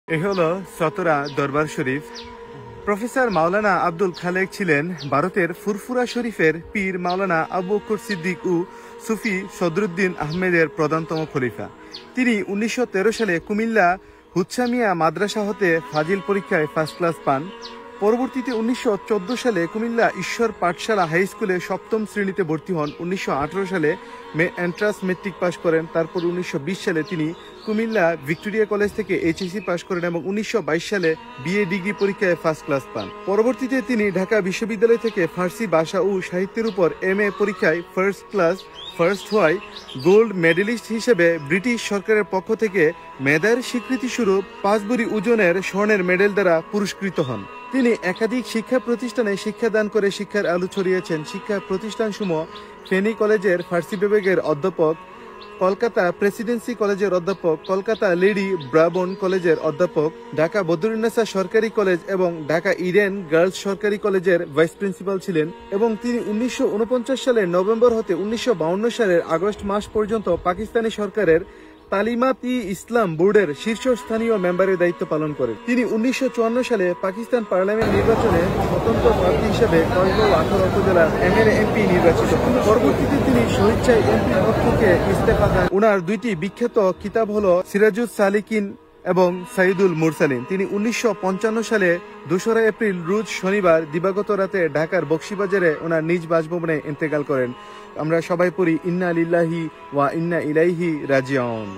এ হলো চতরা দরবার শরীফ। প্রফেসর মাওলানা আব্দুল খালেক ছিলেন ভারতের ফুরফুরা শরীফের পীর মাওলানা আবু বকর সিদ্দিক ও সুফি সদরুদ্দিন আহমেদের প্রধানতম খলিফা। তিনি 1913 সালে কুমিল্লা হুচ্ছামিয়া মাদ্রাসা হতে ফাজিল পরীক্ষায় ফার্স্ট ক্লাস পান। পরবর্তীতে 1914 সালে কুমিল্লা ঈশ্বর পাঠশালা হাই স্কুলে সপ্তম শ্রেণীতে ভর্তি হন। 1918 সালে এন্ট্রান্স মেট্রিক পাশ করেন। তারপর 1920 সালে তিনি কুমিল্লা ভিক্টোরিয়া কলেজ থেকে এইচএসসি পাশ করেন এবং 1922 সালে বিএ ডিগ্রি পরীক্ষায় ফার্স্ট ক্লাস পান। পরবর্তীতে তিনি ঢাকা বিশ্ববিদ্যালয় থেকে ফার্সি ভাষা ও সাহিত্যের উপর এমএ পরীক্ষায় ফার্স্ট হওয়ায় গোল্ড মেডেলিস্ট হিসেবে ব্রিটিশ সরকারের পক্ষ থেকে মেধার স্বীকৃতি স্বরূপ 5 ভরি ওজনের স্বর্ণের মেডেল দ্বারা পুরস্কৃত হন। তিনি একাধিক শিক্ষা প্রতিষ্ঠানে শিক্ষাদান করে শিক্ষার আলো ছড়িয়েছেন। শিক্ষা প্রতিষ্ঠানসমূহ ফেনী কলেজের ফার্সি বিভাগের অধ্যাপক, কলকাতা প্রেসিডেন্সি কলেজের অধ্যাপক, কলকাতা লেডি ব্রাবোন কলেজের অধ্যাপক, ঢাকা বদরুন্নেসা সরকারি কলেজ এবং ঢাকা ইডেন গার্লস সরকারি কলেজের ভাইস প্রিন্সিপাল ছিলেন এবং তিনি 1949 সালের নভেম্বর হতে 1952 সালের আগস্ট মাস পর্যন্ত পাকিস্তানি সরকারের তালিমাত-ই ইসলাম বোর্ডের শীর্ষস্থানীয় মেম্বারের দায়িত্ব পালন করেন। তিনি 1954 সালে পাকিস্তান পার্লামেন্ট নির্বাচনে স্বতন্ত্র প্রার্থী হিসেবে কয়গো 18 উপজেলার এমএলএ এমপি নির্বাচিত হন। পরবর্তীতে তিনি স্বেচ্ছায় এমপি পদ থেকে ইস্তফা দেন। ওনার দুইটি বিখ্যাত কিতাব হলো সিরাজুস সালিকিন এবং সাইদুল মুরসালিন। তিনি 1955 সালে 2রা এপ্রিল রোজ শনিবার দিবাগত রাতে ঢাকার বকশীবাজারে ওনার নিজ বাসভবনে ইন্তেকাল করেন। আমরা সবাই পড়ি ইন্না লিল্লাহি ওয়া ইন্না ইলাইহি রাজিউন।